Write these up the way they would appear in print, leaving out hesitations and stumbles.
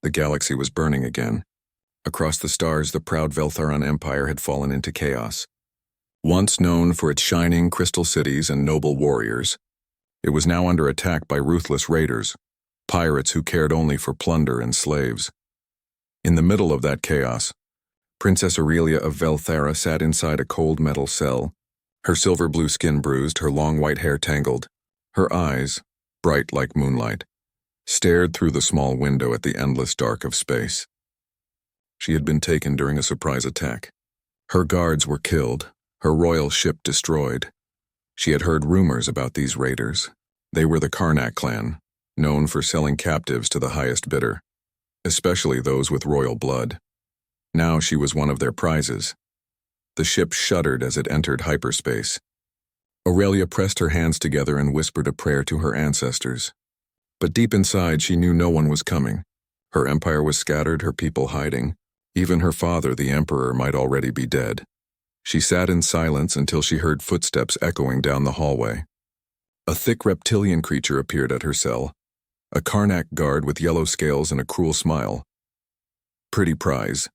The galaxy was burning again. Across the stars, the proud Veltharan Empire had fallen into chaos. Once known for its shining crystal cities and noble warriors, it was now under attack by ruthless raiders, pirates who cared only for plunder and slaves. In the middle of that chaos, Princess Aurelia of Velthara sat inside a cold metal cell, her silver blue skin bruised, her long white hair tangled. Her eyes, bright like moonlight, stared through the small window at the endless dark of space. She had been taken during a surprise attack. Her guards were killed, her royal ship destroyed. She had heard rumors about these raiders. They were the Karnak clan, known for selling captives to the highest bidder, especially those with royal blood. Now she was one of their prizes. The ship shuddered as it entered hyperspace. Aurelia pressed her hands together and whispered a prayer to her ancestors. But deep inside, she knew no one was coming. Her empire was scattered, her people hiding. Even her father, the emperor, might already be dead. She sat in silence until she heard footsteps echoing down the hallway. A thick reptilian creature appeared at her cell, a Karnak guard with yellow scales and a cruel smile. "Pretty prize,"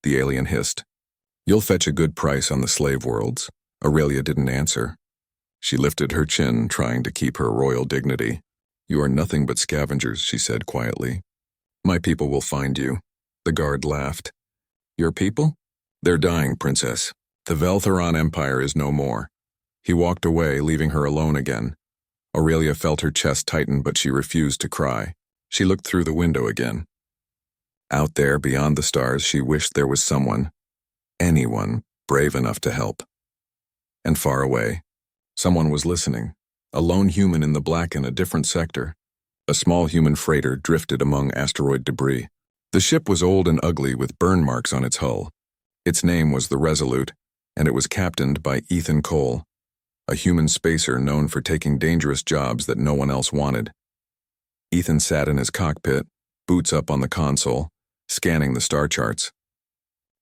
the alien hissed. "You'll fetch a good price on the slave worlds." Aurelia didn't answer. She lifted her chin, trying to keep her royal dignity. "You are nothing but scavengers," she said quietly. "My people will find you." The guard laughed. "Your people? They're dying, princess. The Veltharan Empire is no more." He walked away, leaving her alone again. Aurelia felt her chest tighten, but she refused to cry. She looked through the window again. Out there, beyond the stars, she wished there was someone, anyone, brave enough to help. And far away, someone was listening. A lone human in the black in a different sector. A small human freighter drifted among asteroid debris. The ship was old and ugly with burn marks on its hull. Its name was the Resolute, and it was captained by Ethan Cole, a human spacer known for taking dangerous jobs that no one else wanted. Ethan sat in his cockpit, boots up on the console, scanning the star charts.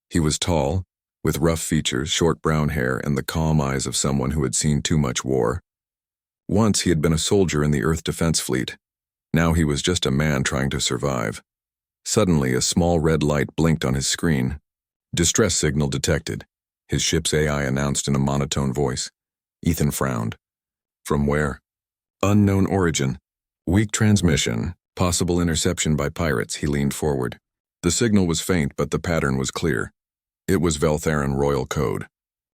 He was tall, with rough features, short brown hair, and the calm eyes of someone who had seen too much war. Once he had been a soldier in the Earth Defense Fleet. Now he was just a man trying to survive. Suddenly, a small red light blinked on his screen. "Distress signal detected," his ship's AI announced in a monotone voice. Ethan frowned. "From where?" "Unknown origin. Weak transmission. Possible interception by pirates." He leaned forward. The signal was faint, but the pattern was clear. It was Veltharan Royal Code.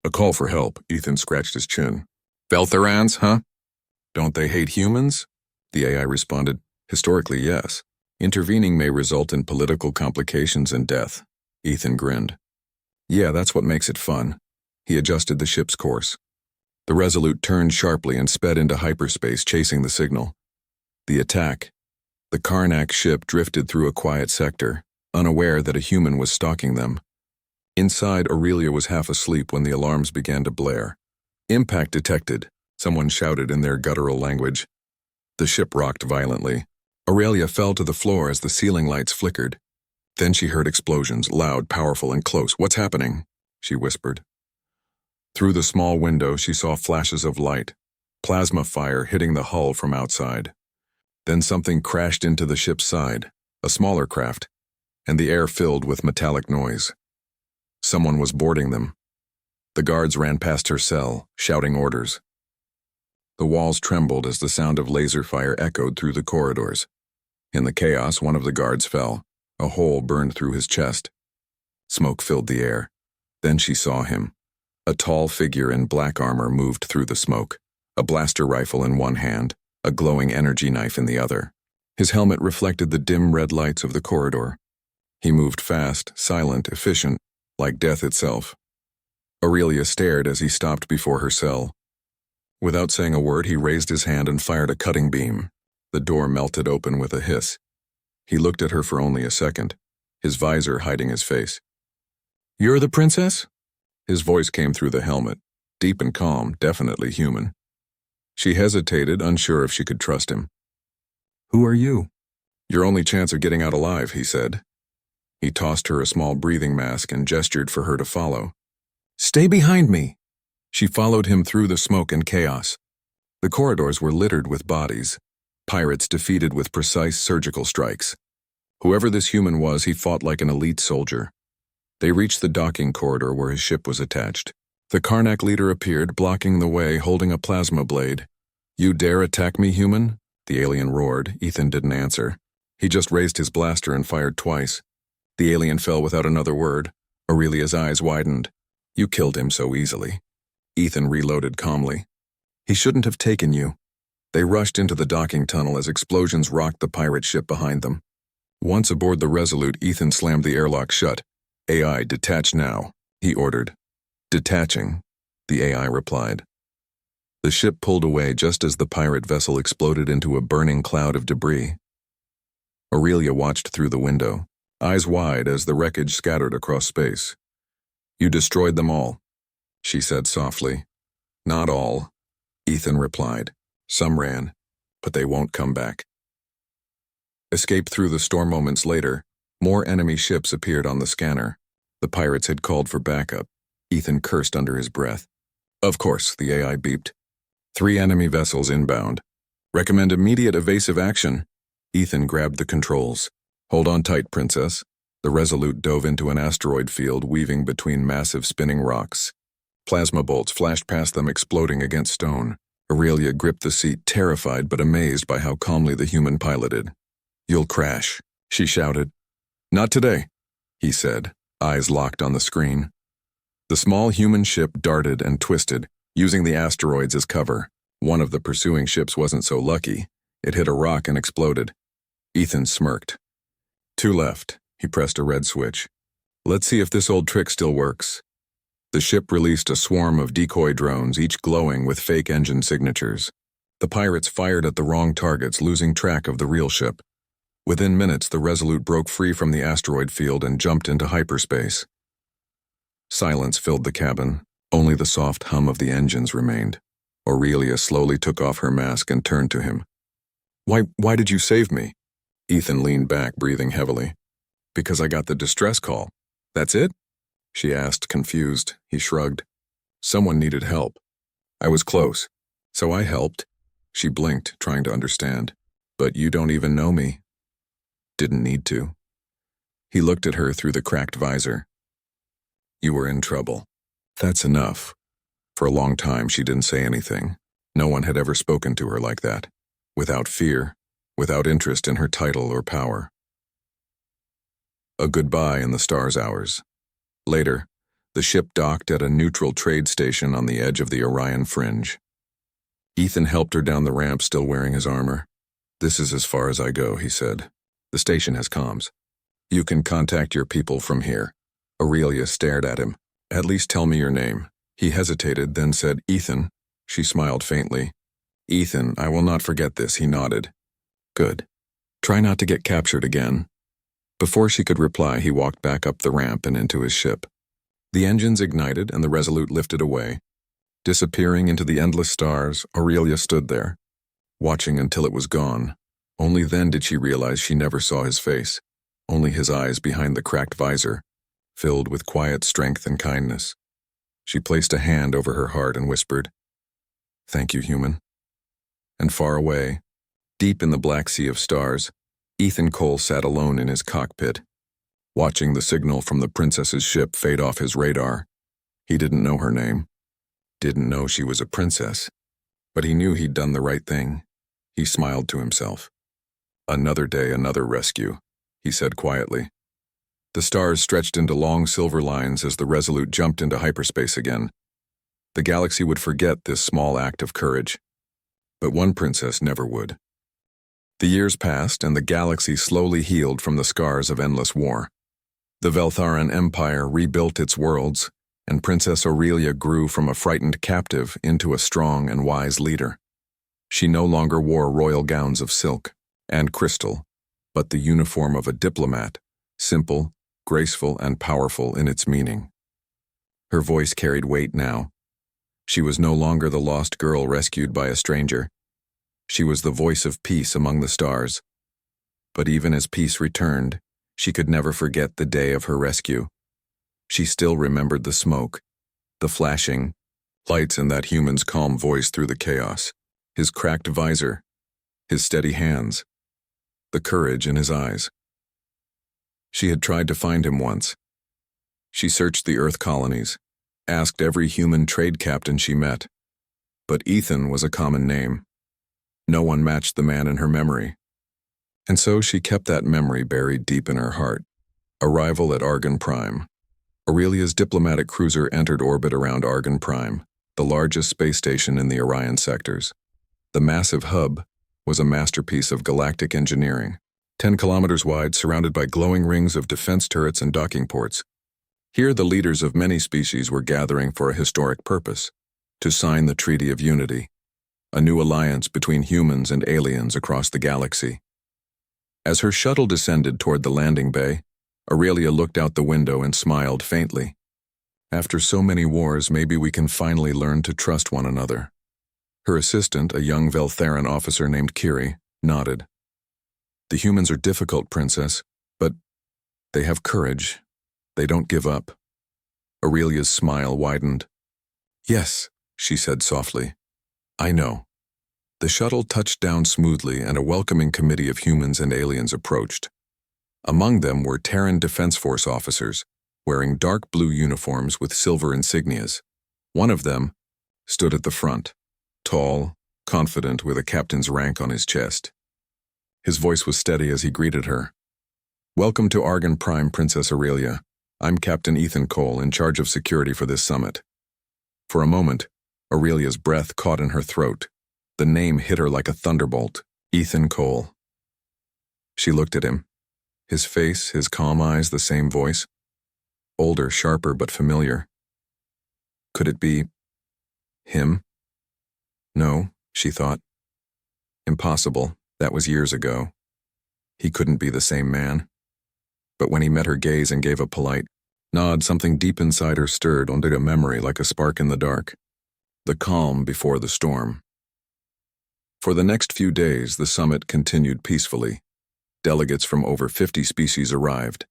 "A call for help," Ethan scratched his chin. "Veltharans, huh? Don't they hate humans?" The AI responded. "Historically, yes. Intervening may result in political complications and death." Ethan grinned. "Yeah, that's what makes it fun." He adjusted the ship's course. The Resolute turned sharply and sped into hyperspace, chasing the signal. The attack. The Karnak ship drifted through a quiet sector, unaware that a human was stalking them. Inside, Aurelia was half asleep when the alarms began to blare. "Impact detected," someone shouted in their guttural language. The ship rocked violently. Aurelia fell to the floor as the ceiling lights flickered. Then she heard explosions, loud, powerful, and close. "What's happening?" she whispered. Through the small window, she saw flashes of light, plasma fire hitting the hull from outside. Then something crashed into the ship's side, a smaller craft, and the air filled with metallic noise. Someone was boarding them. The guards ran past her cell, shouting orders. The walls trembled as the sound of laser fire echoed through the corridors. In the chaos, one of the guards fell. A hole burned through his chest. Smoke filled the air. Then she saw him. A tall figure in black armor moved through the smoke, a blaster rifle in one hand, a glowing energy knife in the other. His helmet reflected the dim red lights of the corridor. He moved fast, silent, efficient, like death itself. Aurelia stared as he stopped before her cell. Without saying a word, he raised his hand and fired a cutting beam. The door melted open with a hiss. He looked at her for only a second, his visor hiding his face. "You're the princess?" His voice came through the helmet, deep and calm, definitely human. She hesitated, unsure if she could trust him. "Who are you?" "Your only chance of getting out alive," he said. He tossed her a small breathing mask and gestured for her to follow. "Stay behind me." She followed him through the smoke and chaos. The corridors were littered with bodies, pirates defeated with precise surgical strikes. Whoever this human was, he fought like an elite soldier. They reached the docking corridor where his ship was attached. The Karnak leader appeared, blocking the way, holding a plasma blade. "You dare attack me, human?" the alien roared. Ethan didn't answer. He just raised his blaster and fired twice. The alien fell without another word. Aurelia's eyes widened. "You killed him so easily." Ethan reloaded calmly. "He shouldn't have taken you." They rushed into the docking tunnel as explosions rocked the pirate ship behind them. Once aboard the Resolute, Ethan slammed the airlock shut. "AI, detach now," he ordered. "Detaching," the AI replied. The ship pulled away just as the pirate vessel exploded into a burning cloud of debris. Aurelia watched through the window, eyes wide as the wreckage scattered across space. "You destroyed them all," she said softly. "Not all," Ethan replied. "Some ran, but they won't come back." Escaped through the storm moments later, more enemy ships appeared on the scanner. The pirates had called for backup. Ethan cursed under his breath. "Of course," the AI beeped. "3 enemy vessels inbound. Recommend immediate evasive action." Ethan grabbed the controls. "Hold on tight, Princess." The Resolute dove into an asteroid field weaving between massive spinning rocks. Plasma bolts flashed past them, exploding against stone. Aurelia gripped the seat, terrified but amazed by how calmly the human piloted. "You'll crash," she shouted. "Not today," he said, eyes locked on the screen. The small human ship darted and twisted, using the asteroids as cover. One of the pursuing ships wasn't so lucky. It hit a rock and exploded. Ethan smirked. 2 left. He pressed a red switch. "Let's see if this old trick still works." The ship released a swarm of decoy drones, each glowing with fake engine signatures. The pirates fired at the wrong targets, losing track of the real ship. Within minutes, the Resolute broke free from the asteroid field and jumped into hyperspace. Silence filled the cabin. Only the soft hum of the engines remained. Aurelia slowly took off her mask and turned to him. Why did you save me?" Ethan leaned back, breathing heavily. "Because I got the distress call." "That's it?" she asked, confused. He shrugged. "Someone needed help. I was close, so I helped." She blinked, trying to understand. "But you don't even know me." "Didn't need to." He looked at her through the cracked visor. "You were in trouble." That's enough. For a long time, she didn't say anything. No one had ever spoken to her like that. Without fear, without interest in her title or power. A goodbye in the stars' hours. Later, the ship docked at a neutral trade station on the edge of the Orion fringe. Ethan helped her down the ramp, still wearing his armor. "This is as far as I go," he said. "The station has comms. You can contact your people from here." Aurelia stared at him. "At least tell me your name." He hesitated, then said, "Ethan." She smiled faintly. "Ethan, I will not forget this," he nodded. "Good. Try not to get captured again." Before she could reply, he walked back up the ramp and into his ship. The engines ignited and the Resolute lifted away. Disappearing into the endless stars, Aurelia stood there, watching until it was gone. Only then did she realize she never saw his face, only his eyes behind the cracked visor, filled with quiet strength and kindness. She placed a hand over her heart and whispered, "Thank you, human." And far away, deep in the black sea of stars, Ethan Cole sat alone in his cockpit, watching the signal from the princess's ship fade off his radar. He didn't know her name, didn't know she was a princess, but he knew he'd done the right thing. He smiled to himself. "Another day, another rescue," he said quietly. The stars stretched into long silver lines as the Resolute jumped into hyperspace again. The galaxy would forget this small act of courage, but one princess never would. The years passed, and the galaxy slowly healed from the scars of endless war. The Veltharan Empire rebuilt its worlds, and Princess Aurelia grew from a frightened captive into a strong and wise leader. She no longer wore royal gowns of silk and crystal, but the uniform of a diplomat, simple, graceful, and powerful in its meaning. Her voice carried weight now. She was no longer the lost girl rescued by a stranger. She was the voice of peace among the stars. But even as peace returned, she could never forget the day of her rescue. She still remembered the smoke, the flashing lights, and that human's calm voice through the chaos, his cracked visor, his steady hands, the courage in his eyes. She had tried to find him once. She searched the Earth colonies, asked every human trade captain she met. But Ethan was a common name. No one matched the man in her memory. And so she kept that memory buried deep in her heart. Arrival at Argon Prime. Aurelia's diplomatic cruiser entered orbit around Argon Prime, the largest space station in the Orion sectors. The massive hub was a masterpiece of galactic engineering, 10 kilometers wide, surrounded by glowing rings of defense turrets and docking ports. Here the leaders of many species were gathering for a historic purpose, to sign the Treaty of Unity, a new alliance between humans and aliens across the galaxy. As her shuttle descended toward the landing bay, Aurelia looked out the window and smiled faintly. After so many wars, maybe we can finally learn to trust one another. Her assistant, a young Veltheran officer named Kiri, nodded. The humans are difficult, Princess, but they have courage. They don't give up. Aurelia's smile widened. Yes, she said softly. I know. The shuttle touched down smoothly and a welcoming committee of humans and aliens approached. Among them were Terran Defense Force officers, wearing dark blue uniforms with silver insignias. One of them stood at the front, tall, confident, with a captain's rank on his chest. His voice was steady as he greeted her. Welcome to Argon Prime, Princess Aurelia. I'm Captain Ethan Cole, in charge of security for this summit. For a moment, Aurelia's breath caught in her throat. The name hit her like a thunderbolt. Ethan Cole. She looked at him. His face, his calm eyes, the same voice. Older, sharper, but familiar. Could it be him? No, she thought. Impossible. That was years ago. He couldn't be the same man. But when he met her gaze and gave a polite nod, something deep inside her stirred onto a memory like a spark in the dark. The calm before the storm. For the next few days, the summit continued peacefully. Delegates from over 50 species arrived.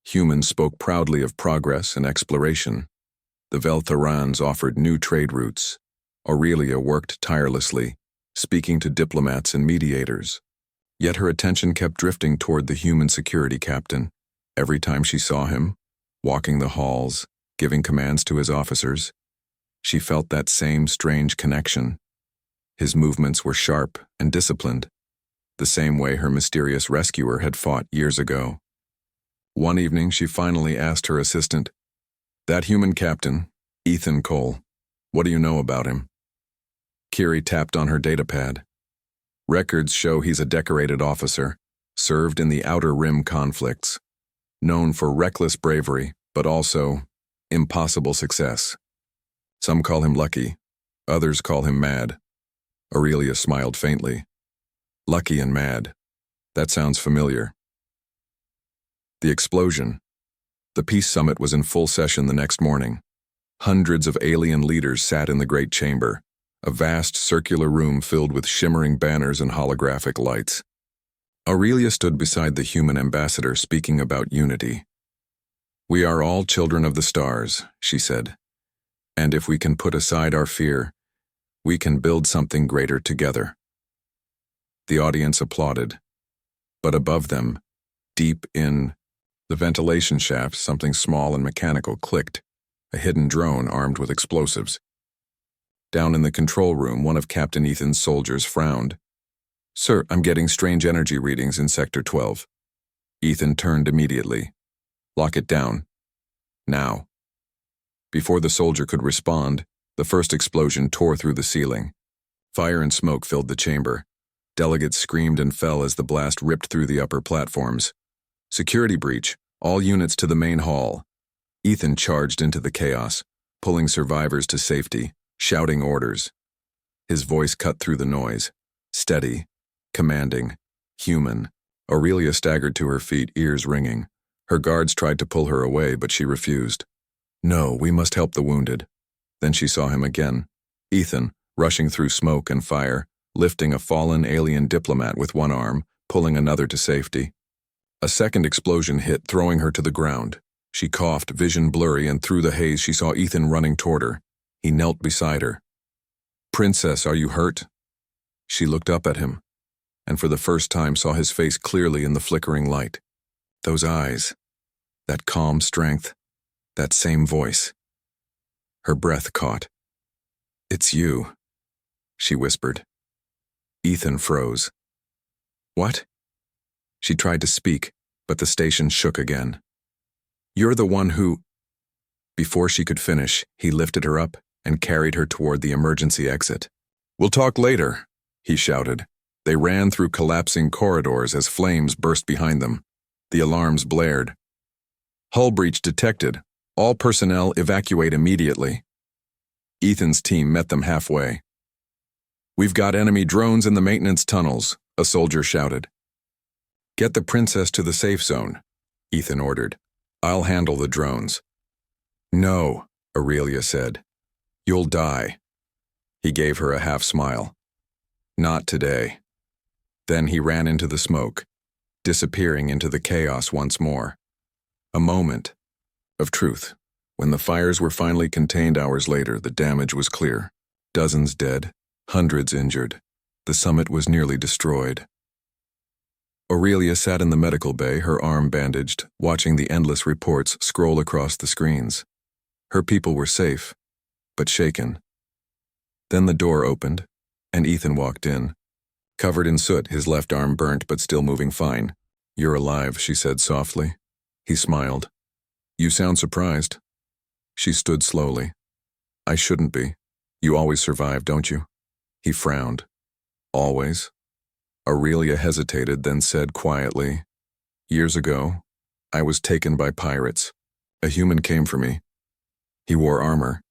Humans spoke proudly of progress and exploration. The Veltherans offered new trade routes. Aurelia worked tirelessly, speaking to diplomats and mediators. Yet her attention kept drifting toward the human security captain. Every time she saw him, walking the halls, giving commands to his officers, she felt that same strange connection. His movements were sharp and disciplined, the same way her mysterious rescuer had fought years ago. One evening, she finally asked her assistant, "That human captain, Ethan Cole, what do you know about him?" Kiri tapped on her datapad. Records show he's a decorated officer, served in the Outer Rim conflicts, known for reckless bravery, but also impossible success. Some call him lucky, others call him mad. Aurelia smiled faintly. Lucky and mad. That sounds familiar. The explosion. The Peace Summit was in full session the next morning. Hundreds of alien leaders sat in the Great Chamber, a vast circular room filled with shimmering banners and holographic lights. Aurelia stood beside the human ambassador, speaking about unity. "We are all children of the stars," she said. "And if we can put aside our fear, we can build something greater together." The audience applauded. But above them, deep in the ventilation shaft, something small and mechanical clicked, a hidden drone armed with explosives. Down in the control room, one of Captain Ethan's soldiers frowned. "Sir, I'm getting strange energy readings in Sector 12. Ethan turned immediately. "Lock it down. Now." Before the soldier could respond, the first explosion tore through the ceiling. Fire and smoke filled the chamber. Delegates screamed and fell as the blast ripped through the upper platforms. "Security breach. All units to the main hall." Ethan charged into the chaos, pulling survivors to safety, shouting orders. His voice cut through the noise. Steady, commanding, human. Aurelia staggered to her feet, ears ringing. Her guards tried to pull her away, but she refused. "No, we must help the wounded." Then she saw him again. Ethan, rushing through smoke and fire, lifting a fallen alien diplomat with one arm, pulling another to safety. A second explosion hit, throwing her to the ground. She coughed, vision blurry, and through the haze she saw Ethan running toward her. He knelt beside her. "Princess, are you hurt?" She looked up at him, and for the first time saw his face clearly in the flickering light. Those eyes, That calm strength, that same voice. Her breath caught. "It's you," she whispered. Ethan froze. "What?" She tried to speak, but the station shook again. "You're the one who—" Before she could finish, he lifted her up and carried her toward the emergency exit. "We'll talk later," he shouted. They ran through collapsing corridors as flames burst behind them. The alarms blared. "Hull breach detected. All personnel evacuate immediately." Ethan's team met them halfway. "We've got enemy drones in the maintenance tunnels," a soldier shouted. "Get the princess to the safe zone," Ethan ordered. "I'll handle the drones." "No," Aurelia said. "You'll die." He gave her a half smile. "Not today." Then he ran into the smoke, disappearing into the chaos once more. A moment of truth. When the fires were finally contained hours later, the damage was clear. Dozens dead, hundreds injured. The summit was nearly destroyed. Aurelia sat in the medical bay, her arm bandaged, watching the endless reports scroll across the screens. Her people were safe, but shaken. Then the door opened, and Ethan walked in. Covered in soot, his left arm burnt but still moving fine. "You're alive," she said softly. He smiled. "You sound surprised." She stood slowly. "I shouldn't be. You always survive, don't you?" He frowned. "Always?" Aurelia hesitated, then said quietly, "Years ago, I was taken by pirates. A human came for me. He wore armor.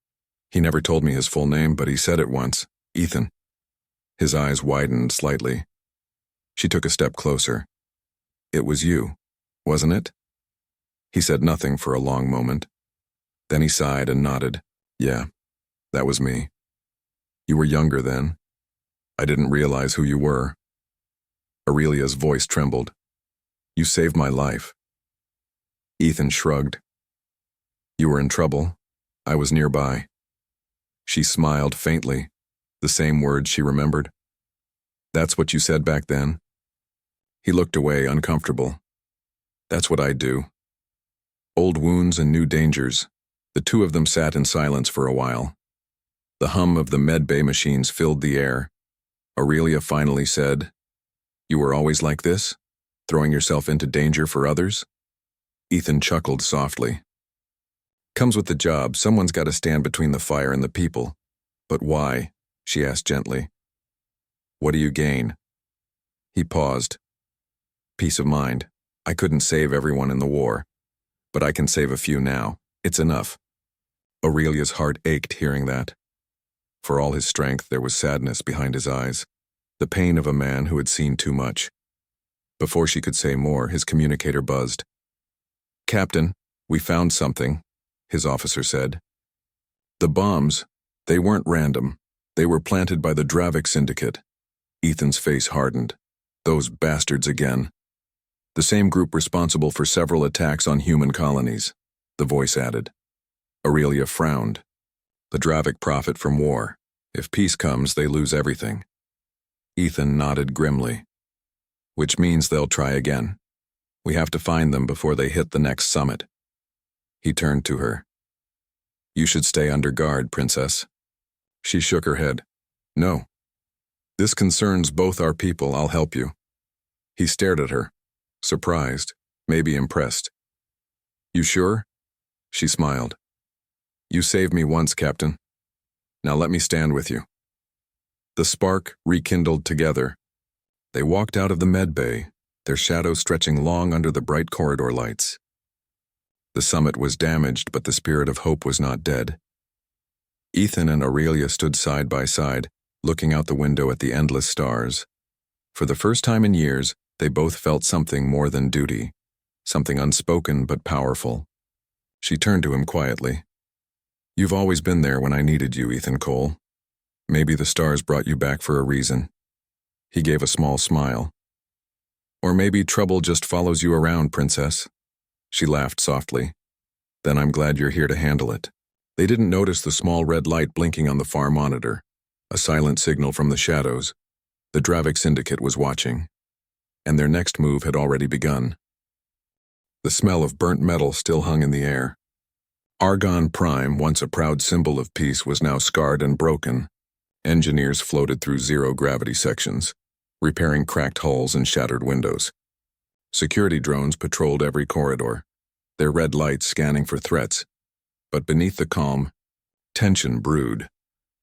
He never told me his full name, but he said it once. Ethan." His eyes widened slightly. She took a step closer. "It was you, wasn't it?" He said nothing for a long moment. Then he sighed and nodded. "Yeah, that was me. You were younger then. I didn't realize who you were." Aurelia's voice trembled. "You saved my life." Ethan shrugged. "You were in trouble. I was nearby." She smiled faintly, the same words she remembered. "That's what you said back then?" He looked away, uncomfortable. "That's what I'd do." Old wounds and new dangers. The two of them sat in silence for a while. The hum of the med bay machines filled the air. Aurelia finally said, "You were always like this? Throwing yourself into danger for others?" Ethan chuckled softly. "Comes with the job. Someone's got to stand between the fire and the people." "But why?" she asked gently. "What do you gain?" He paused. "Peace of mind. I couldn't save everyone in the war, but I can save a few now. It's enough." Aurelia's heart ached hearing that. For all his strength, there was sadness behind his eyes, the pain of a man who had seen too much. Before she could say more, his communicator buzzed. "Captain, we found something," his officer said. "The bombs, they weren't random. They were planted by the Dravik Syndicate." Ethan's face hardened. Those bastards again. "The same group responsible for several attacks on human colonies," the voice added. Aurelia frowned. "The Dravik profit from war. If peace comes, they lose everything." Ethan nodded grimly. "Which means they'll try again. We have to find them before they hit the next summit." He turned to her. "You should stay under guard, Princess." She shook her head. "No. This concerns both our people. I'll help you." He stared at her, surprised, maybe impressed. "You sure?" She smiled. "You saved me once, Captain. Now let me stand with you." The spark rekindled together. They walked out of the med bay, their shadows stretching long under the bright corridor lights. The summit was damaged, but the spirit of hope was not dead. Ethan and Aurelia stood side by side, looking out the window at the endless stars. For the first time in years, they both felt something more than duty, something unspoken but powerful. She turned to him quietly. "You've always been there when I needed you, Ethan Cole. Maybe the stars brought you back for a reason." He gave a small smile. "Or maybe trouble just follows you around, Princess." She laughed softly. "Then I'm glad you're here to handle it." They didn't notice the small red light blinking on the far monitor, a silent signal from the shadows. The Dravik Syndicate was watching, and their next move had already begun. The smell of burnt metal still hung in the air. Argon Prime, once a proud symbol of peace, was now scarred and broken. Engineers floated through zero-gravity sections, repairing cracked hulls and shattered windows. Security drones patrolled every corridor, their red lights scanning for threats. But beneath the calm, tension brewed.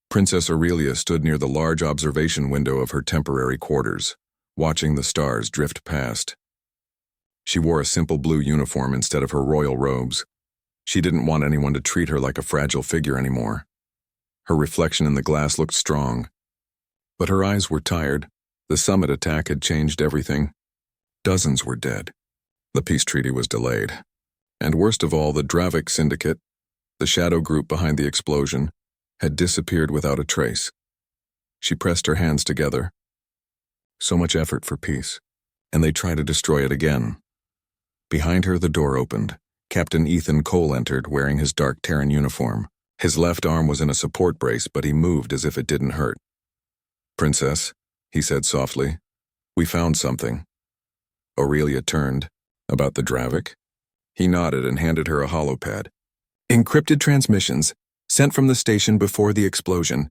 Princess Aurelia stood near the large observation window of her temporary quarters, watching the stars drift past. She wore a simple blue uniform instead of her royal robes. She didn't want anyone to treat her like a fragile figure anymore. Her reflection in the glass looked strong, but her eyes were tired. The summit attack had changed everything. Dozens were dead. The peace treaty was delayed. And worst of all, the Dravik Syndicate, the shadow group behind the explosion, had disappeared without a trace. She pressed her hands together. So much effort for peace, and they tried to destroy it again. Behind her, the door opened. Captain Ethan Cole entered, wearing his dark Terran uniform. His left arm was in a support brace, but he moved as if it didn't hurt. "Princess," he said softly, "we found something." Aurelia turned. "About the Dravik?" He nodded and handed her a holopad. "Encrypted transmissions, sent from the station before the explosion.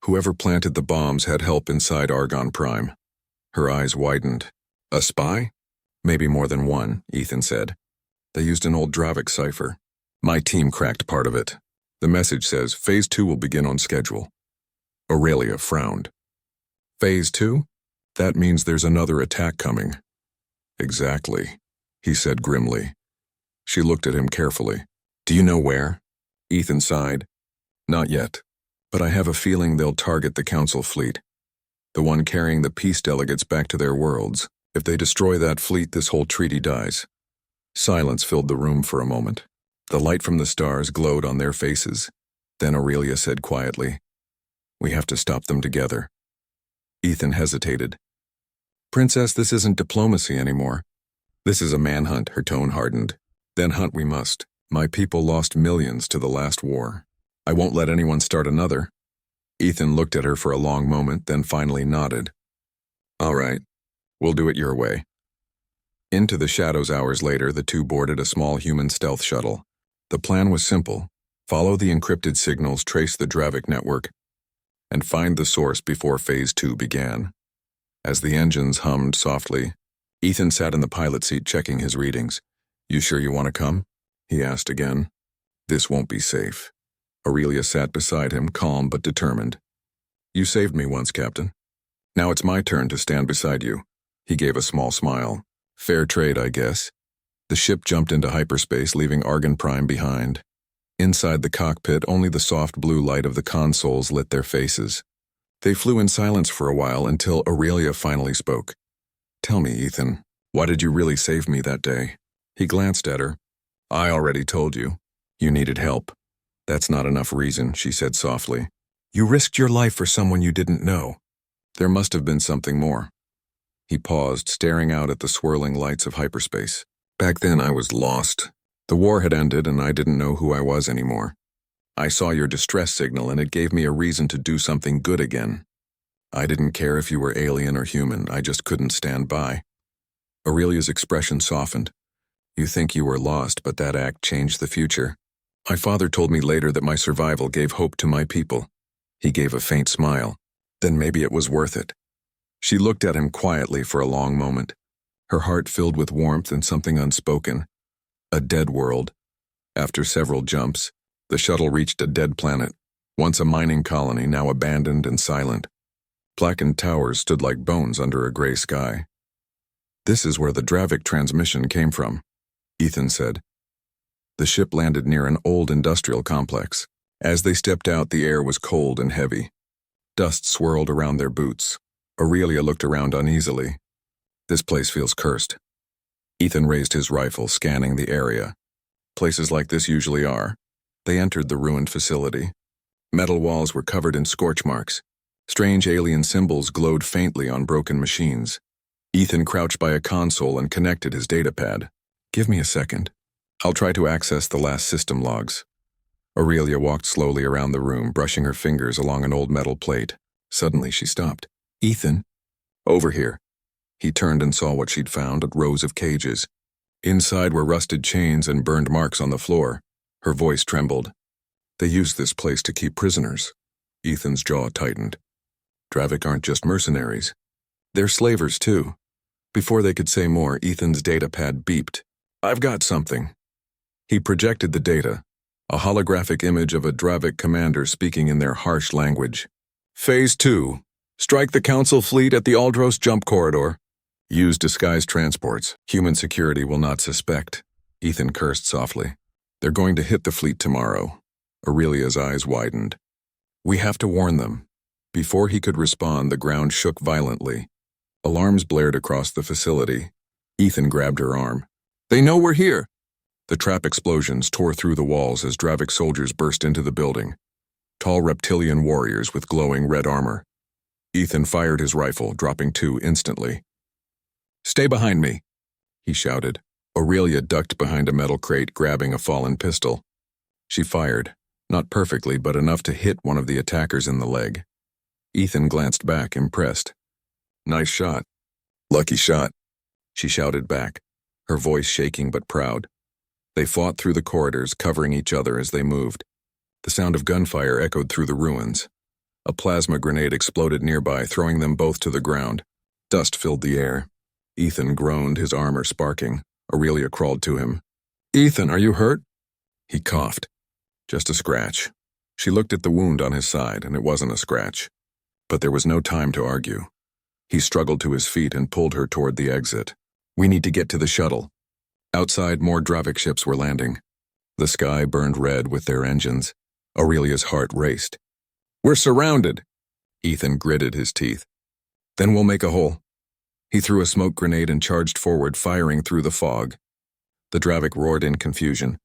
Whoever planted the bombs had help inside Argon Prime." Her eyes widened. "A spy?" "Maybe more than one," Ethan said. "They used an old Dravik cipher. My team cracked part of it. The message says Phase 2 will begin on schedule." Aurelia frowned. "Phase 2? That means there's another attack coming." "Exactly," he said grimly. She looked at him carefully. "Do you know where?" Ethan sighed. "Not yet, but I have a feeling they'll target the Council fleet, the one carrying the peace delegates back to their worlds. If they destroy that fleet, this whole treaty dies." Silence filled the room for a moment. The light from the stars glowed on their faces. Then Aurelia said quietly, "We have to stop them together." Ethan hesitated. "Princess, this isn't diplomacy anymore. This is a manhunt," her tone hardened. "Then hunt we must. My people lost millions to the last war. I won't let anyone start another." Ethan looked at her for a long moment, then finally nodded. "All right, we'll do it your way." Into the shadows hours later, the two boarded a small human stealth shuttle. The plan was simple: follow the encrypted signals, trace the Dravik network, and find the source before Phase 2 began. As the engines hummed softly, Ethan sat in the pilot seat checking his readings. "You sure you want to come?" he asked again. "This won't be safe." Aurelia sat beside him, calm but determined. "You saved me once, Captain. Now it's my turn to stand beside you." He gave a small smile. "Fair trade, I guess." The ship jumped into hyperspace, leaving Argon Prime behind. Inside the cockpit, only the soft blue light of the consoles lit their faces. They flew in silence for a while until Aurelia finally spoke. "Tell me, Ethan, why did you really save me that day?" He glanced at her. "I already told you. You needed help." "That's not enough reason," she said softly. "You risked your life for someone you didn't know. There must have been something more." He paused, staring out at the swirling lights of hyperspace. "Back then I was lost. The war had ended and I didn't know who I was anymore. I saw your distress signal and it gave me a reason to do something good again. I didn't care if you were alien or human, I just couldn't stand by." Aurelia's expression softened. "You think you were lost, but that act changed the future. My father told me later that my survival gave hope to my people." He gave a faint smile. "Then maybe it was worth it." She looked at him quietly for a long moment, her heart filled with warmth and something unspoken. A dead world. After several jumps, the shuttle reached a dead planet, once a mining colony, now abandoned and silent. Blackened towers stood like bones under a gray sky. "This is where the Dravik transmission came from," Ethan said. The ship landed near an old industrial complex. As they stepped out, the air was cold and heavy. Dust swirled around their boots. Aurelia looked around uneasily. "This place feels cursed." Ethan raised his rifle, scanning the area. Places like this usually are. They entered the ruined facility. Metal walls were covered in scorch marks. Strange alien symbols glowed faintly on broken machines. Ethan crouched by a console and connected his datapad. "Give me a second. I'll try to access the last system logs." Aurelia walked slowly around the room, brushing her fingers along an old metal plate. Suddenly she stopped. "Ethan?" "Over here." He turned and saw what she'd found, rows of cages. Inside were rusted chains and burned marks on the floor. Her voice trembled. They used this place to keep prisoners. Ethan's jaw tightened. Dravik aren't just mercenaries. They're slavers, too. Before they could say more, Ethan's datapad beeped. I've got something. He projected the data, a holographic image of a Dravik commander speaking in their harsh language. Phase 2. Strike the Council fleet at the Aldros jump corridor. Use disguised transports. Human security will not suspect. Ethan cursed softly. They're going to hit the fleet tomorrow. Aurelia's eyes widened. We have to warn them. Before he could respond, the ground shook violently. Alarms blared across the facility. Ethan grabbed her arm. They know we're here. The trap explosions tore through the walls as Dravik soldiers burst into the building. Tall reptilian warriors with glowing red armor. Ethan fired his rifle, dropping 2 instantly. Stay behind me, he shouted. Aurelia ducked behind a metal crate, grabbing a fallen pistol. She fired, not perfectly, but enough to hit one of the attackers in the leg. Ethan glanced back, impressed. Nice shot. Lucky shot, she shouted back, her voice shaking but proud. They fought through the corridors, covering each other as they moved. The sound of gunfire echoed through the ruins. A plasma grenade exploded nearby, throwing them both to the ground. Dust filled the air. Ethan groaned, his armor sparking. Aurelia crawled to him. Ethan, are you hurt? He coughed. Just a scratch. She looked at the wound on his side, and it wasn't a scratch. But there was no time to argue. He struggled to his feet and pulled her toward the exit. We need to get to the shuttle. Outside, more Dravik ships were landing. The sky burned red with their engines. Aurelia's heart raced. We're surrounded. Ethan gritted his teeth. Then we'll make a hole. He threw a smoke grenade and charged forward, firing through the fog. The Dravik roared in confusion.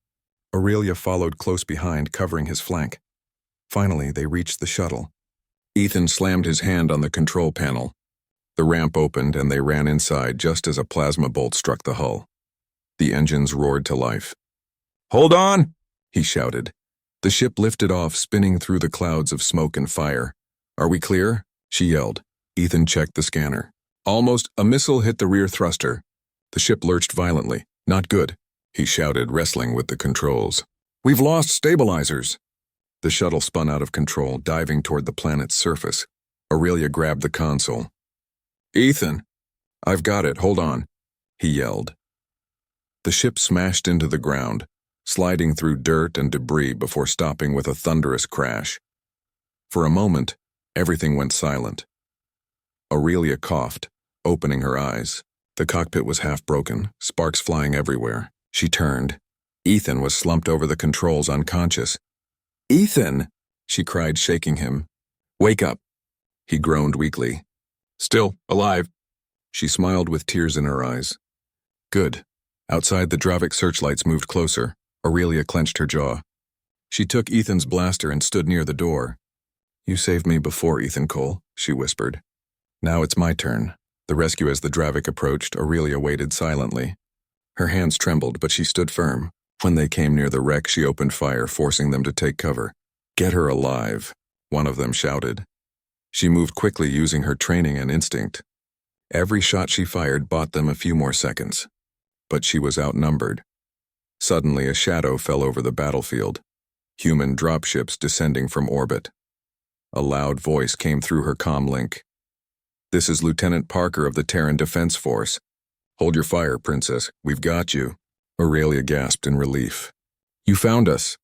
Aurelia followed close behind, covering his flank. Finally, they reached the shuttle. Ethan slammed his hand on the control panel. The ramp opened and they ran inside just as a plasma bolt struck the hull. The engines roared to life. Hold on, he shouted. The ship lifted off, spinning through the clouds of smoke and fire. Are we clear? She yelled. Ethan checked the scanner. Almost a missile hit the rear thruster. The ship lurched violently. Not good, he shouted, wrestling with the controls. We've lost stabilizers. The shuttle spun out of control, diving toward the planet's surface. Aurelia grabbed the console. Ethan, I've got it, hold on, he yelled. The ship smashed into the ground, sliding through dirt and debris before stopping with a thunderous crash. For a moment, everything went silent. Aurelia coughed, opening her eyes. The cockpit was half broken, sparks flying everywhere. She turned. Ethan was slumped over the controls, unconscious. Ethan, she cried, shaking him. Wake up. He groaned weakly. Still alive. She smiled with tears in her eyes. Good. Outside, the Dravik searchlights moved closer. Aurelia clenched her jaw. She took Ethan's blaster and stood near the door. You saved me before, Ethan Cole, she whispered. Now it's my turn. The rescue as the Dravik approached, Aurelia waited silently. Her hands trembled, but she stood firm. When they came near the wreck, she opened fire, forcing them to take cover. Get her alive, one of them shouted. She moved quickly, using her training and instinct. Every shot she fired bought them a few more seconds. But she was outnumbered. Suddenly, a shadow fell over the battlefield. Human dropships descending from orbit. A loud voice came through her comm link. This is Lieutenant Parker of the Terran Defense Force. Hold your fire, Princess. We've got you. Aurelia gasped in relief. You found us.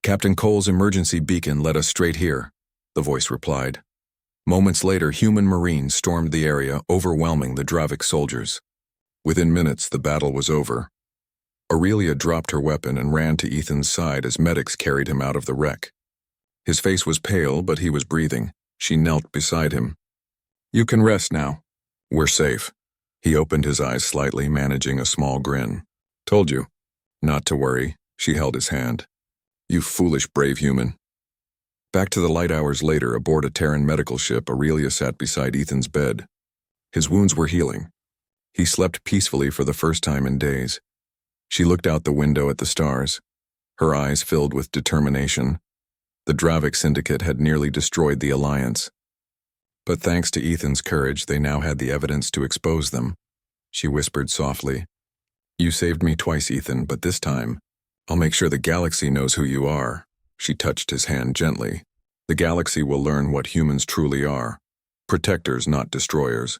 Captain Cole's emergency beacon led us straight here, the voice replied. Moments later, human Marines stormed the area, overwhelming the Dravik soldiers. Within minutes, the battle was over. Aurelia dropped her weapon and ran to Ethan's side as medics carried him out of the wreck. His face was pale, but he was breathing. She knelt beside him. You can rest now. We're safe. He opened his eyes slightly, managing a small grin. Told you. Not to worry. She held his hand. You foolish, brave human. Back to the light hours later, aboard a Terran medical ship, Aurelia sat beside Ethan's bed. His wounds were healing. He slept peacefully for the first time in days. She looked out the window at the stars, her eyes filled with determination. The Dravik Syndicate had nearly destroyed the Alliance. But thanks to Ethan's courage, they now had the evidence to expose them. She whispered softly, You saved me twice, Ethan, but this time, I'll make sure the galaxy knows who you are. She touched his hand gently. The galaxy will learn what humans truly are. Protectors, not destroyers.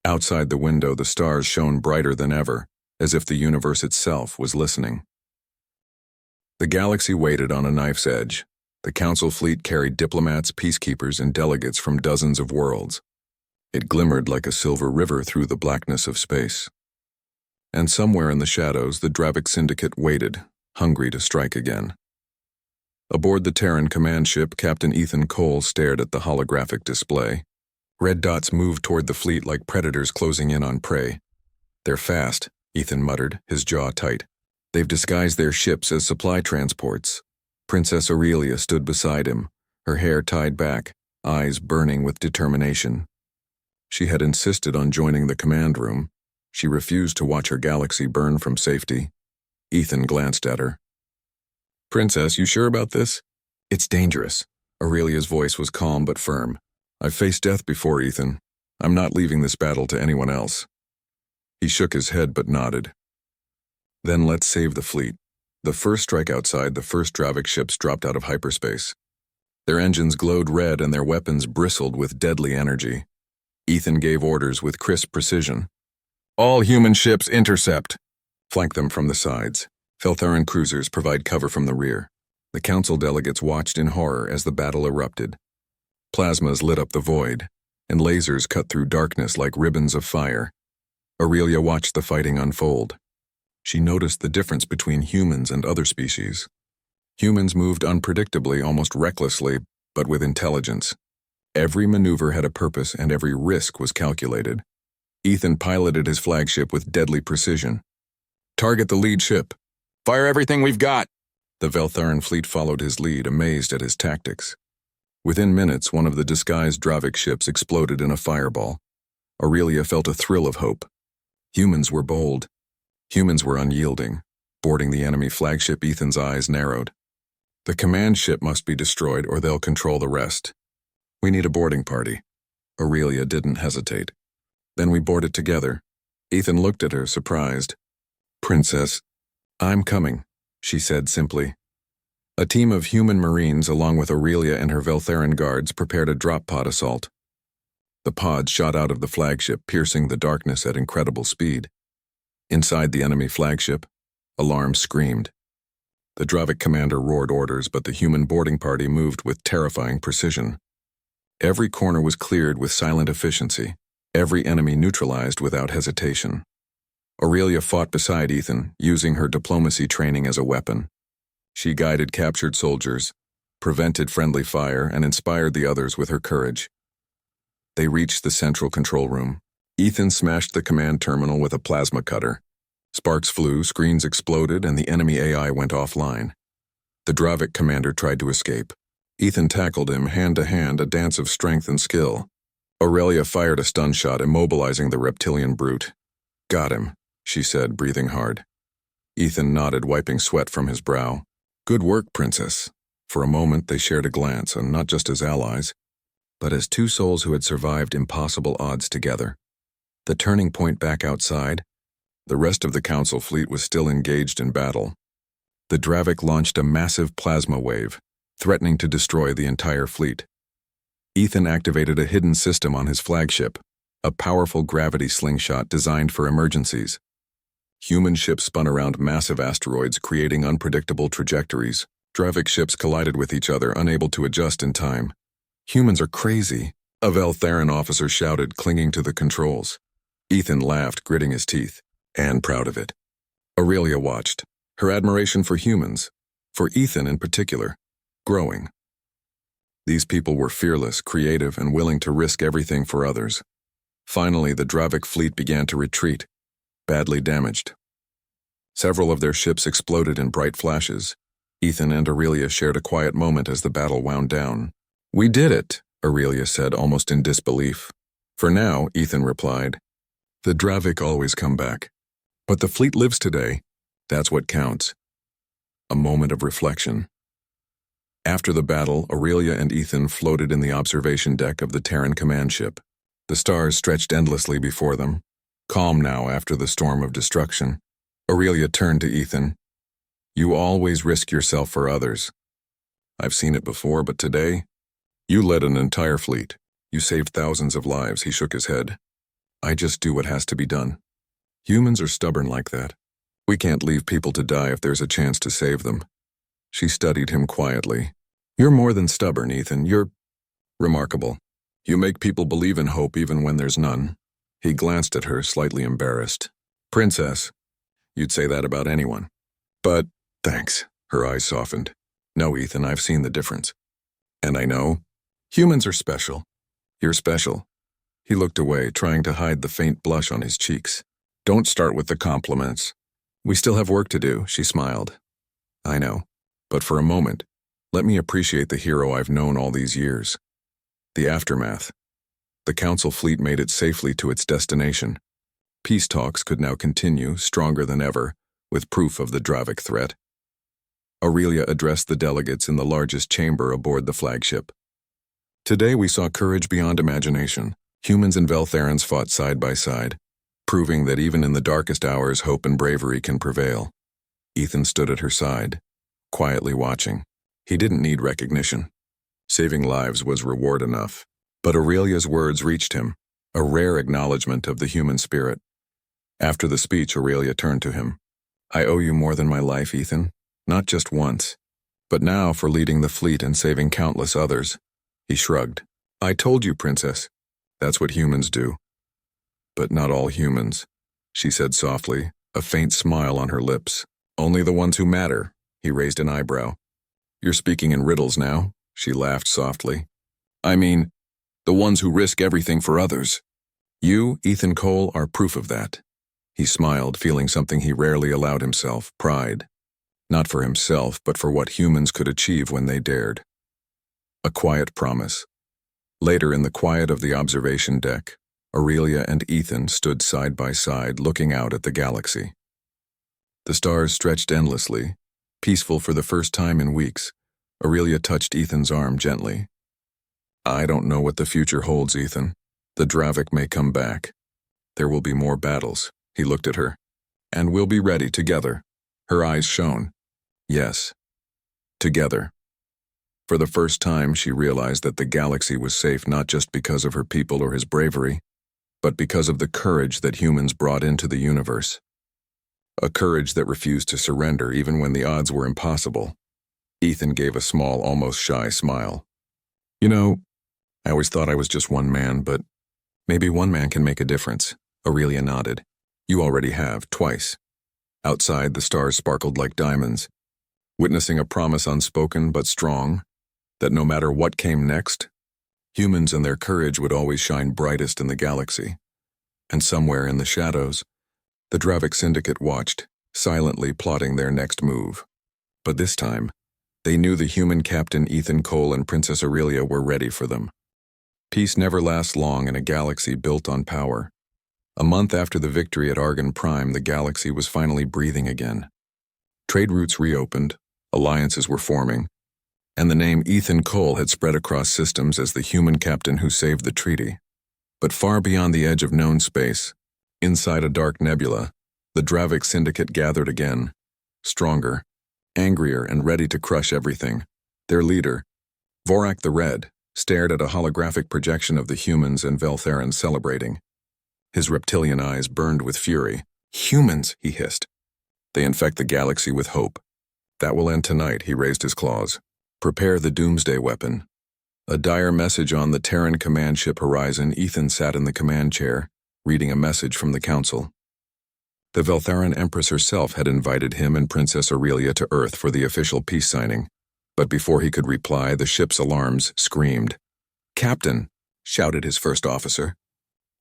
Outside the window, the stars shone brighter than ever, as if the universe itself was listening. The galaxy waited on a knife's edge. The council fleet carried diplomats, peacekeepers, and delegates from dozens of worlds. It glimmered like a silver river through the blackness of space. And somewhere in the shadows, the Dravik Syndicate waited, hungry to strike again. Aboard the Terran command ship, Captain Ethan Cole stared at the holographic display. Red dots moved toward the fleet like predators closing in on prey. They're fast, Ethan muttered, his jaw tight. They've disguised their ships as supply transports. Princess Aurelia stood beside him, her hair tied back, eyes burning with determination. She had insisted on joining the command room. She refused to watch her galaxy burn from safety. Ethan glanced at her. Princess, you sure about this? It's dangerous. Aurelia's voice was calm but firm. I've faced death before, Ethan. I'm not leaving this battle to anyone else. He shook his head but nodded. Then let's save the fleet. The first strike outside, the first Dravik ships dropped out of hyperspace. Their engines glowed red and their weapons bristled with deadly energy. Ethan gave orders with crisp precision. All human ships intercept. Flank them from the sides. Veltharan cruisers provide cover from the rear. The council delegates watched in horror as the battle erupted. Plasmas lit up the void, and lasers cut through darkness like ribbons of fire. Aurelia watched the fighting unfold. She noticed the difference between humans and other species. Humans moved unpredictably, almost recklessly, but with intelligence. Every maneuver had a purpose and every risk was calculated. Ethan piloted his flagship with deadly precision. Target the lead ship. Fire everything we've got! The Veltharan fleet followed his lead, amazed at his tactics. Within minutes, one of the disguised Dravik ships exploded in a fireball. Aurelia felt a thrill of hope. Humans were bold. Humans were unyielding. Boarding the enemy flagship, Ethan's eyes narrowed. The command ship must be destroyed or they'll control the rest. We need a boarding party. Aurelia didn't hesitate. Then we boarded together. Ethan looked at her, surprised. Princess, I'm coming, she said simply. A team of human marines, along with Aurelia and her Veltharan guards, prepared a drop pod assault. The pods shot out of the flagship, piercing the darkness at incredible speed. Inside the enemy flagship, alarm screamed. The Dravik commander roared orders, but the human boarding party moved with terrifying precision. Every corner was cleared with silent efficiency, every enemy neutralized without hesitation. Aurelia fought beside Ethan, using her diplomacy training as a weapon. She guided captured soldiers, prevented friendly fire, and inspired the others with her courage. They reached the central control room. Ethan smashed the command terminal with a plasma cutter. Sparks flew, screens exploded, and the enemy AI went offline. The Dravik commander tried to escape. Ethan tackled him hand to hand, a dance of strength and skill. Aurelia fired a stun shot, immobilizing the reptilian brute. Got him, she said, breathing hard. Ethan nodded, wiping sweat from his brow. Good work, Princess. For a moment, they shared a glance, and not just as allies, but as two souls who had survived impossible odds together. The turning point back outside, the rest of the council fleet was still engaged in battle. The Dravik launched a massive plasma wave, threatening to destroy the entire fleet. Ethan activated a hidden system on his flagship, a powerful gravity slingshot designed for emergencies. Human ships spun around massive asteroids, creating unpredictable trajectories. Dravik ships collided with each other, unable to adjust in time. Humans are crazy, a Veltharan officer shouted, clinging to the controls. Ethan laughed, gritting his teeth, and proud of it. Aurelia watched, her admiration for humans, for Ethan in particular, growing. These people were fearless, creative, and willing to risk everything for others. Finally, the Dravik fleet began to retreat, badly damaged. Several of their ships exploded in bright flashes. Ethan and Aurelia shared a quiet moment as the battle wound down. We did it, Aurelia said, almost in disbelief. For now, Ethan replied. The Dravik always come back. But the fleet lives today. That's what counts. A moment of reflection. After the battle, Aurelia and Ethan floated in the observation deck of the Terran command ship. The stars stretched endlessly before them, calm now after the storm of destruction. Aurelia turned to Ethan. You always risk yourself for others. I've seen it before, but today, you led an entire fleet. You saved thousands of lives. He shook his head. I just do what has to be done. Humans are stubborn like that. We can't leave people to die if there's a chance to save them. She studied him quietly. You're more than stubborn, Ethan. You're remarkable. You make people believe in hope even when there's none. He glanced at her, slightly embarrassed. Princess, you'd say that about anyone. But, thanks. Her eyes softened. No, Ethan, I've seen the difference. And I know. Humans are special. You're special. He looked away, trying to hide the faint blush on his cheeks. Don't start with the compliments. We still have work to do, she smiled. I know. But for a moment, let me appreciate the hero I've known all these years. The aftermath. The council fleet made it safely to its destination. Peace talks could now continue, stronger than ever, with proof of the Dravik threat. Aurelia addressed the delegates in the largest chamber aboard the flagship. Today we saw courage beyond imagination. Humans and Veltharans fought side by side, proving that even in the darkest hours hope and bravery can prevail. Ethan stood at her side, quietly watching. He didn't need recognition. Saving lives was reward enough. But Aurelia's words reached him, a rare acknowledgement of the human spirit. After the speech, Aurelia turned to him. I owe you more than my life, Ethan. Not just once, but now for leading the fleet and saving countless others. He shrugged. I told you, Princess. That's what humans do. But not all humans, she said softly, a faint smile on her lips. Only the ones who matter. He raised an eyebrow. You're speaking in riddles now, she laughed softly. I mean, the ones who risk everything for others. You, Ethan Cole, are proof of that. He smiled, feeling something he rarely allowed himself, pride. Not for himself, but for what humans could achieve when they dared. A quiet promise. Later, in the quiet of the observation deck, Aurelia and Ethan stood side by side, looking out at the galaxy. The stars stretched endlessly, peaceful for the first time in weeks. Aurelia touched Ethan's arm gently. I don't know what the future holds, Ethan. The Dravik may come back. There will be more battles. He looked at her. And we'll be ready together. Her eyes shone. Yes. Together. For the first time, she realized that the galaxy was safe not just because of her people or his bravery, but because of the courage that humans brought into the universe. A courage that refused to surrender even when the odds were impossible. Ethan gave a small, almost shy smile. You know, I always thought I was just one man, but maybe one man can make a difference. Aurelia nodded. You already have, twice. Outside, the stars sparkled like diamonds, witnessing a promise unspoken but strong, that no matter what came next, humans and their courage would always shine brightest in the galaxy. And somewhere in the shadows, the Dravik Syndicate watched, silently plotting their next move. But this time, they knew the human captain Ethan Cole and Princess Aurelia were ready for them. Peace never lasts long in a galaxy built on power. A month after the victory at Argon Prime, the galaxy was finally breathing again. Trade routes reopened, alliances were forming, and the name Ethan Cole had spread across systems as the human captain who saved the treaty. But far beyond the edge of known space, inside a dark nebula, the Dravik Syndicate gathered again, stronger, angrier, and ready to crush everything. Their leader, Vorak the Red, stared at a holographic projection of the humans and Veltharans celebrating. His reptilian eyes burned with fury. Humans, he hissed. They infect the galaxy with hope. That will end tonight, he raised his claws. Prepare the doomsday weapon. A dire message on the Terran command ship horizon. Ethan sat in the command chair, reading a message from the council. The Veltharan Empress herself had invited him and Princess Aurelia to Earth for the official peace signing, but before he could reply, the ship's alarms screamed. Captain, shouted his first officer.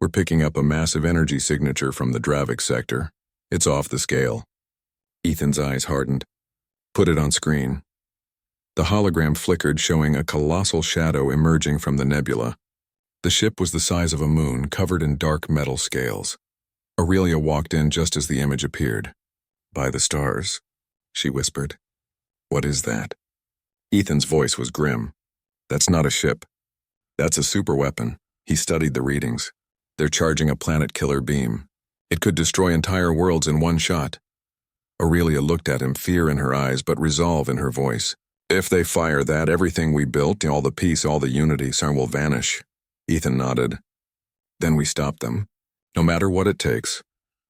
We're picking up a massive energy signature from the Dravik sector. It's off the scale. Ethan's eyes hardened. Put it on screen. The hologram flickered, showing a colossal shadow emerging from the nebula. The ship was the size of a moon, covered in dark metal scales. Aurelia walked in just as the image appeared. By the stars, she whispered. What is that? Ethan's voice was grim. That's not a ship. That's a superweapon. He studied the readings. They're charging a planet-killer beam. It could destroy entire worlds in one shot. Aurelia looked at him, fear in her eyes but resolve in her voice. If they fire that, everything we built, all the peace, all the unity, sir, will vanish. Ethan nodded. Then we stop them. No matter what it takes.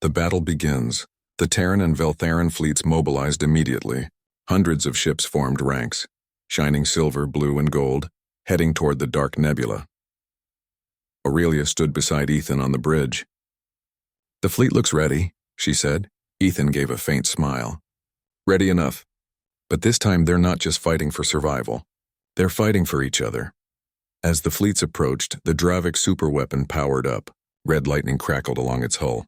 The battle begins. The Terran and Veltharan fleets mobilized immediately. Hundreds of ships formed ranks, shining silver, blue, and gold, heading toward the dark nebula. Aurelia stood beside Ethan on the bridge. The fleet looks ready, she said. Ethan gave a faint smile. Ready enough. But this time they're not just fighting for survival. They're fighting for each other. As the fleets approached, the Dravik superweapon powered up. Red lightning crackled along its hull.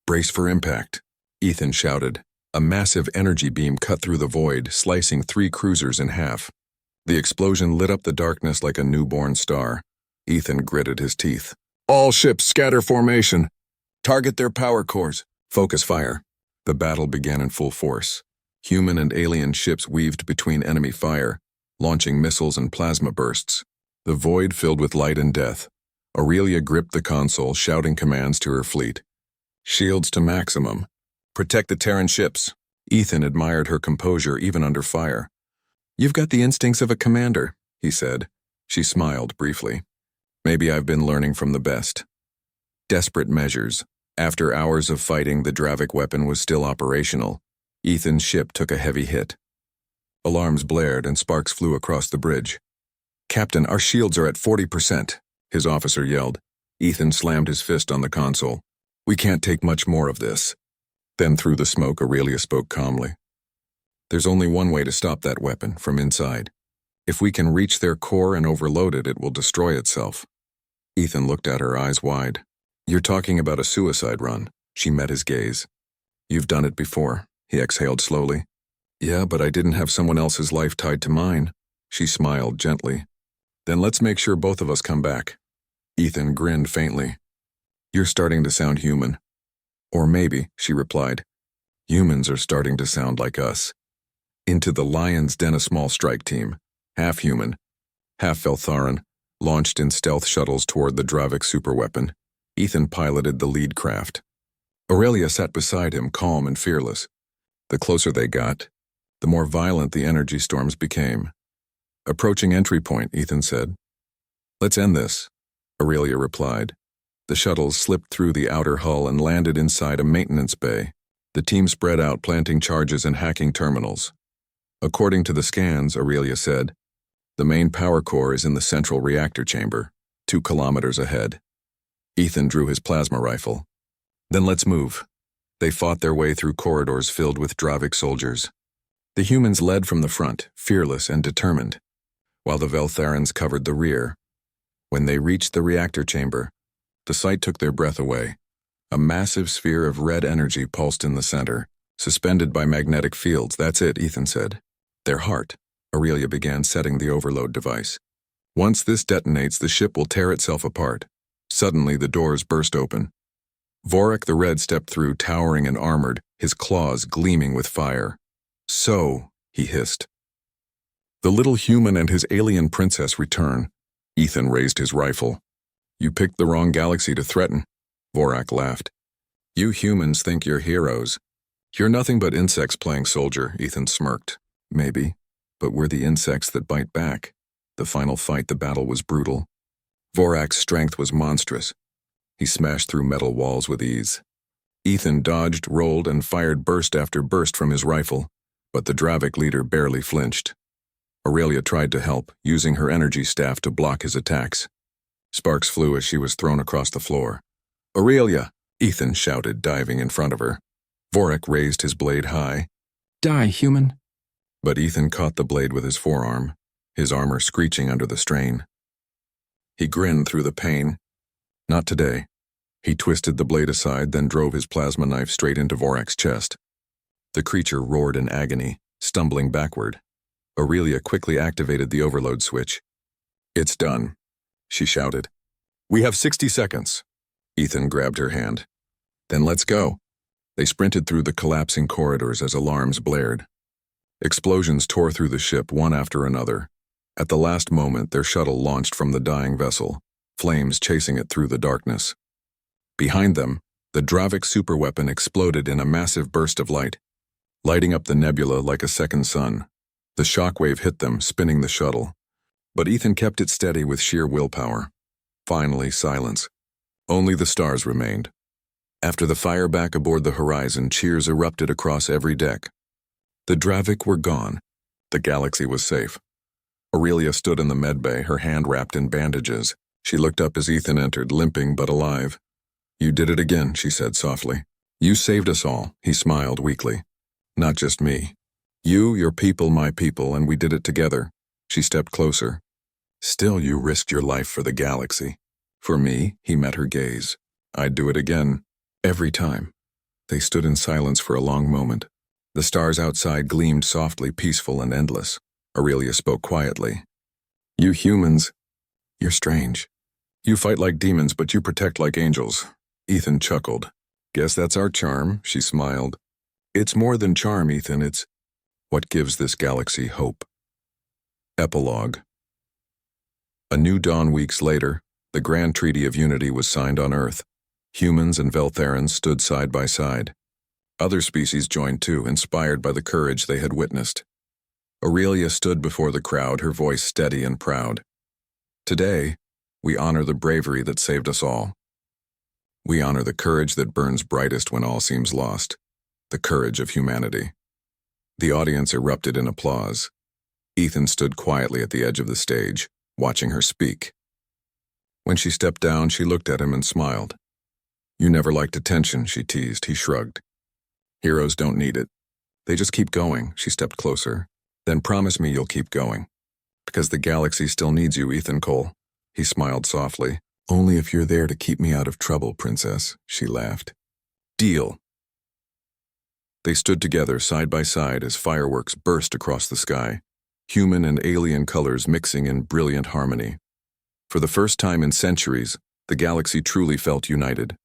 Brace for impact, Ethan shouted. A massive energy beam cut through the void, slicing 3 cruisers in half. The explosion lit up the darkness like a newborn star. Ethan gritted his teeth. All ships scatter formation. Target their power cores. Focus fire. The battle began in full force. Human and alien ships weaved between enemy fire, launching missiles and plasma bursts. The void filled with light and death. Aurelia gripped the console, shouting commands to her fleet. Shields to maximum. Protect the Terran ships. Ethan admired her composure even under fire. You've got the instincts of a commander, he said. She smiled briefly. Maybe I've been learning from the best. Desperate measures. After hours of fighting, the Dravik weapon was still operational. Ethan's ship took a heavy hit. Alarms blared and sparks flew across the bridge. Captain, our shields are at 40%, his officer yelled. Ethan slammed his fist on the console. We can't take much more of this. Then through the smoke, Aurelia spoke calmly. There's only one way to stop that weapon, from inside. If we can reach their core and overload it, it will destroy itself. Ethan looked at her, eyes wide. You're talking about a suicide run. She met his gaze. You've done it before, he exhaled slowly. Yeah, but I didn't have someone else's life tied to mine. She smiled gently. Then let's make sure both of us come back. Ethan grinned faintly. You're starting to sound human. Or maybe, she replied. Humans are starting to sound like us. Into the Lion's Den, a small strike team, half human, half Veltharan, launched in stealth shuttles toward the Dravik superweapon. Ethan piloted the lead craft. Aurelia sat beside him, calm and fearless. The closer they got, the more violent the energy storms became. Approaching entry point, Ethan said. Let's end this, Aurelia replied. The shuttles slipped through the outer hull and landed inside a maintenance bay. The team spread out, planting charges and hacking terminals. According to the scans, Aurelia said, the main power core is in the central reactor chamber, 2 kilometers ahead. Ethan drew his plasma rifle. Then let's move. They fought their way through corridors filled with Dravik soldiers. The humans led from the front, fearless and determined, while the Veltharans covered the rear. When they reached the reactor chamber, the sight took their breath away. A massive sphere of red energy pulsed in the center, suspended by magnetic fields. That's it, Ethan said. Their heart. Aurelia began setting the overload device. Once this detonates, the ship will tear itself apart. Suddenly, the doors burst open. Vorak the Red stepped through, towering and armored, his claws gleaming with fire. So, he hissed. The little human and his alien princess return. Ethan raised his rifle. You picked the wrong galaxy to threaten, Vorak laughed. You humans think you're heroes. You're nothing but insects playing soldier, Ethan smirked. Maybe, but we're the insects that bite back. The final fight, the battle was brutal. Vorak's strength was monstrous. He smashed through metal walls with ease. Ethan dodged, rolled, and fired burst after burst from his rifle, but the Dravik leader barely flinched. Aurelia tried to help, using her energy staff to block his attacks. Sparks flew as she was thrown across the floor. Aurelia! Ethan shouted, diving in front of her. Vorak raised his blade high. Die, human! But Ethan caught the blade with his forearm, his armor screeching under the strain. He grinned through the pain. Not today. He twisted the blade aside, then drove his plasma knife straight into Vorak's chest. The creature roared in agony, stumbling backward. Aurelia quickly activated the overload switch. It's done, she shouted. We have 60 seconds. Ethan grabbed her hand. Then let's go. They sprinted through the collapsing corridors as alarms blared. Explosions tore through the ship one after another. At the last moment, their shuttle launched from the dying vessel, flames chasing it through the darkness. Behind them, the Dravik superweapon exploded in a massive burst of light. lighting up the nebula like a second sun. The shockwave hit them, spinning the shuttle. But Ethan kept it steady with sheer willpower. Finally, silence. Only the stars remained. After the fire back aboard the horizon, cheers erupted across every deck. The Dravik were gone. The galaxy was safe. Aurelia stood in the medbay, her hand wrapped in bandages. She looked up as Ethan entered, limping but alive. "You did it again," she said softly. "You saved us all," he smiled weakly. "Not just me. You, your people, my people, and we did it together." She stepped closer. "Still, you risked your life for the galaxy." "For me," he met her gaze. "I'd do it again. Every time." They stood in silence for a long moment. The stars outside gleamed softly, peaceful and endless. Aurelia spoke quietly. "You humans, you're strange. You fight like demons, but you protect like angels." Ethan chuckled. "Guess that's our charm," she smiled. "It's more than charm, Ethan, it's what gives this galaxy hope." Epilogue. A new dawn weeks later, the Grand Treaty of Unity was signed on Earth. Humans and Veltharans stood side by side. Other species joined too, inspired by the courage they had witnessed. Aurelia stood before the crowd, her voice steady and proud. "Today, we honor the bravery that saved us all. We honor the courage that burns brightest when all seems lost, the courage of humanity." The audience erupted in applause. Ethan stood quietly at the edge of the stage, watching her speak. When she stepped down, she looked at him and smiled. "You never liked attention," she teased. He shrugged. "Heroes don't need it. They just keep going." She stepped closer. "Then promise me you'll keep going. Because the galaxy still needs you, Ethan Cole." He smiled softly. "Only if you're there to keep me out of trouble, Princess," she laughed. "Deal." They stood together side by side as fireworks burst across the sky, human and alien colors mixing in brilliant harmony. For the first time in centuries, the galaxy truly felt united.